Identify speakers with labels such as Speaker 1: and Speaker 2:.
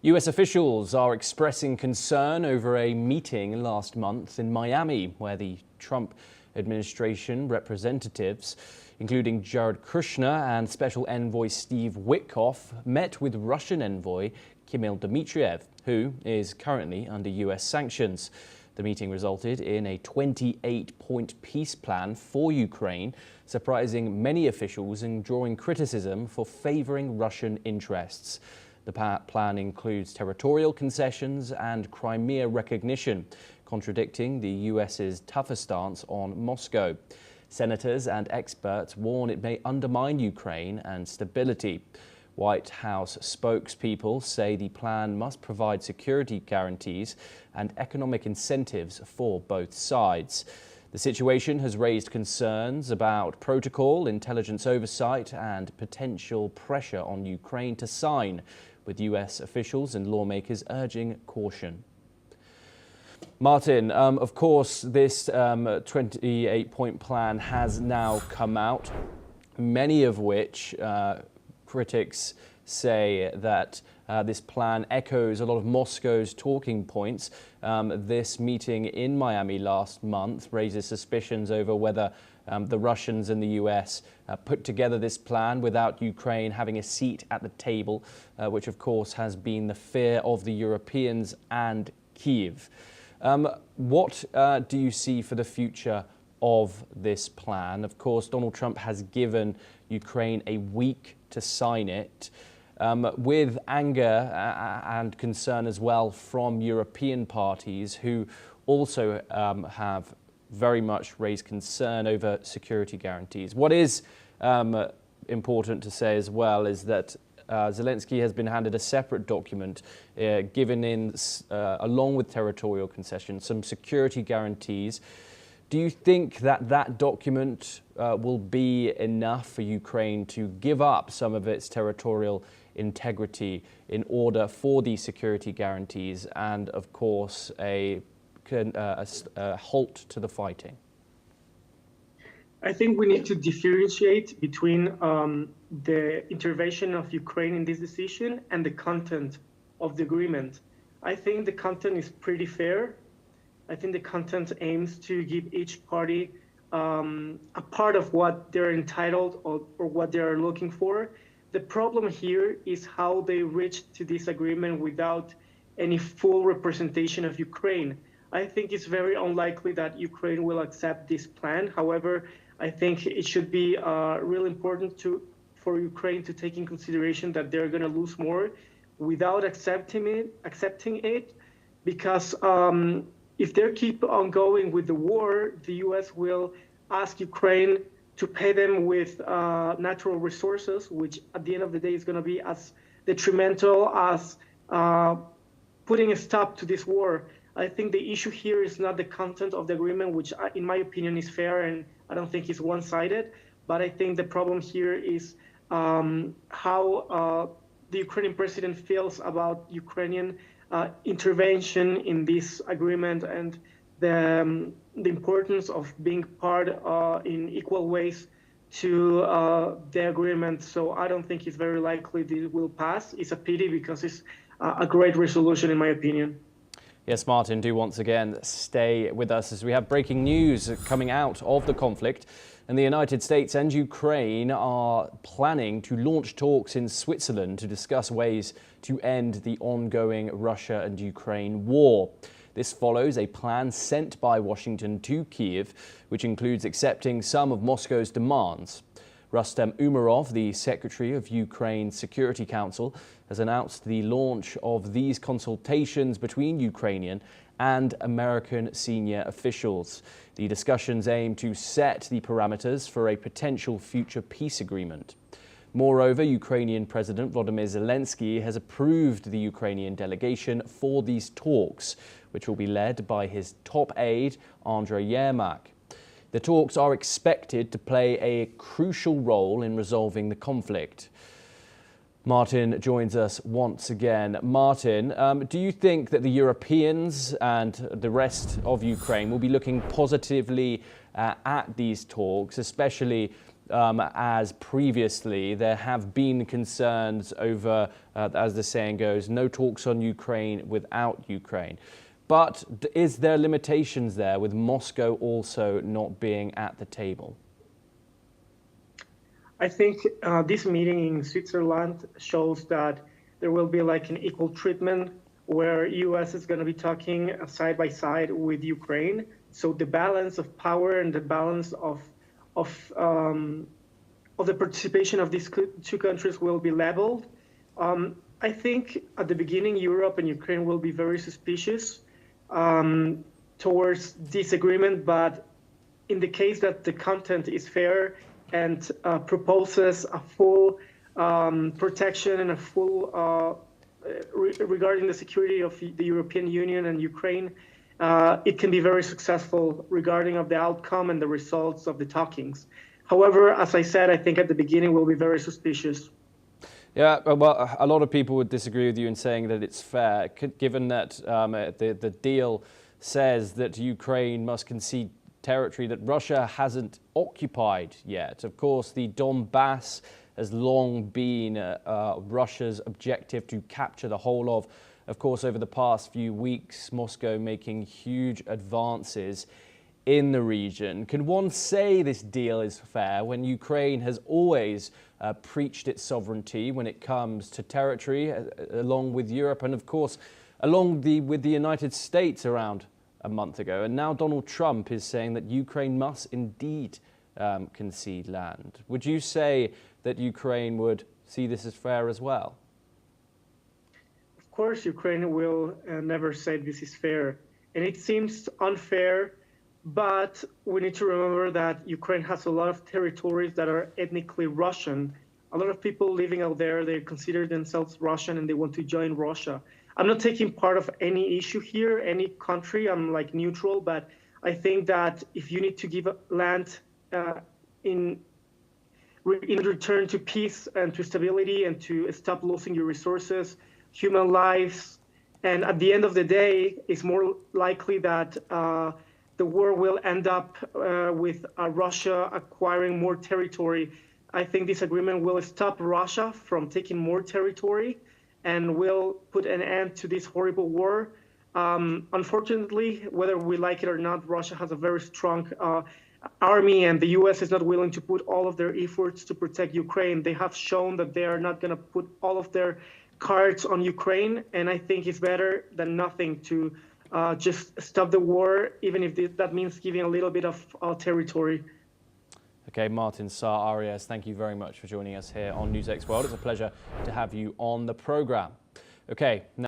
Speaker 1: US officials are expressing concern over a meeting last month in Miami where the Trump administration representatives, including Jared Kushner and Special Envoy Steve Witkoff, met with Russian envoy Kirill Dmitriev, who is currently under US sanctions. The meeting resulted in a 28-point peace plan for Ukraine, surprising many officials and drawing criticism for favoring Russian interests. The plan includes territorial concessions and Crimea recognition, contradicting the US's tougher stance on Moscow. Senators and experts warn it may undermine Ukraine and stability. White House spokespeople say the plan must provide security guarantees and economic incentives for both sides. The situation has raised concerns about protocol, intelligence oversight, and potential pressure on Ukraine to sign, with US officials and lawmakers urging caution. Martin, of course, this 28-point plan has now come out, many of which critics say that this plan echoes a lot of Moscow's talking points. This meeting in Miami last month raises suspicions over whether the Russians and the US put together this plan without Ukraine having a seat at the table, which of course has been the fear of the Europeans and Kyiv. What do you see for the future of this plan? Of course, Donald Trump has given Ukraine a week to sign it, with anger and concern as well from European parties who also have very much raised concern over security guarantees. What is important to say as well is that Zelensky has been handed a separate document given in, along with territorial concessions, some security guarantees. Do you think that that document will be enough for Ukraine to give up some of its territorial integrity in order for these security guarantees and, of course, a halt to the fighting?
Speaker 2: I think we need to differentiate between the intervention of Ukraine in this decision and the content of the agreement. I think the content is pretty fair. I think the content aims to give each party a part of what they're entitled or what they are looking for. The problem here is how they reached to this agreement without any full representation of Ukraine. I think it's very unlikely that Ukraine will accept this plan. It I think it should be really important for Ukraine to take in consideration that they're going to lose more without accepting it, because if they keep on going with the war, the U.S. will ask Ukraine to pay them with natural resources, which at the end of the day is going to be as detrimental as putting a stop to this war. I think the issue here is not the content of the agreement, which in my opinion is fair and I don't think it's one-sided, but I think the problem here is how the Ukrainian president feels about Ukrainian intervention in this agreement and the importance of being part in equal ways to the agreement. So I don't think it's very likely this will pass. It's a pity because it's a great resolution in my opinion.
Speaker 1: Yes, Martin, do once again stay with us as we have breaking news coming out of the conflict. And the United States and Ukraine are planning to launch talks in Switzerland to discuss ways to end the ongoing Russia and Ukraine war. This follows a plan sent by Washington to Kyiv, which includes accepting some of Moscow's demands. Rustem Umerov, the Secretary of Ukraine's Security Council, has announced the launch of these consultations between Ukrainian and American senior officials. The discussions aim to set the parameters for a potential future peace agreement. Moreover, Ukrainian President Volodymyr Zelensky has approved the Ukrainian delegation for these talks, which will be led by his top aide, Andriy Yermak. The talks are expected to play a crucial role in resolving the conflict. Martin joins us once again. Martin, do you think that the Europeans and the rest of Ukraine will be looking positively at these talks, especially as previously. There have been concerns over, as the saying goes, no talks on Ukraine without Ukraine. But is there limitations there with Moscow also not being at the table?
Speaker 2: I think this meeting in Switzerland shows that there will be like an equal treatment where US is going to be talking side by side with Ukraine. So the balance of power and the balance of the participation of these two countries will be leveled. I think at the beginning, Europe and Ukraine will be very suspicious towards this agreement, but in the case that the content is fair and proposes a full protection and a full regarding the security of the European Union and Ukraine, it can be very successful regarding of the outcome and the results of the talkings. However, as I said, I think at the beginning we'll be very suspicious.
Speaker 1: Yeah, well, a lot of people would disagree with you in saying that it's fair, given that the deal says that Ukraine must concede territory that Russia hasn't occupied yet. Of course, the Donbass has long been Russia's objective to capture the whole of. Of course, over the past few weeks, Moscow making huge advances in the region. Can one say this deal is fair when Ukraine has always preached its sovereignty when it comes to territory, along with Europe and, of course, with the United States around a month ago? And now Donald Trump is saying that Ukraine must indeed concede land. Would you say that Ukraine would see this as fair as well?
Speaker 2: Of course, Ukraine will never say this is fair. And it seems unfair, but we need to remember that Ukraine has a lot of territories that are ethnically Russian. A lot of people living out there, they consider themselves Russian and they want to join Russia. I'm not taking part of any issue here, any country. I'm like neutral, but I think that if you need to give land in return to peace and to stability and to stop losing your resources, human lives, and at the end of the day, it's more likely that the war will end up with Russia acquiring more territory. I think this agreement will stop Russia from taking more territory and will put an end to this horrible war. Unfortunately, whether we like it or not, Russia has a very strong army, and the US is not willing to put all of their efforts to protect Ukraine. They have shown that they are not going to put all of their cards on Ukraine, and I think it's better than nothing to just stop the war, even if that means giving a little bit of territory.
Speaker 1: Okay, Martin Saar Arias, thank you very much for joining us here on NewsX World. It's a pleasure to have you on the program. Okay.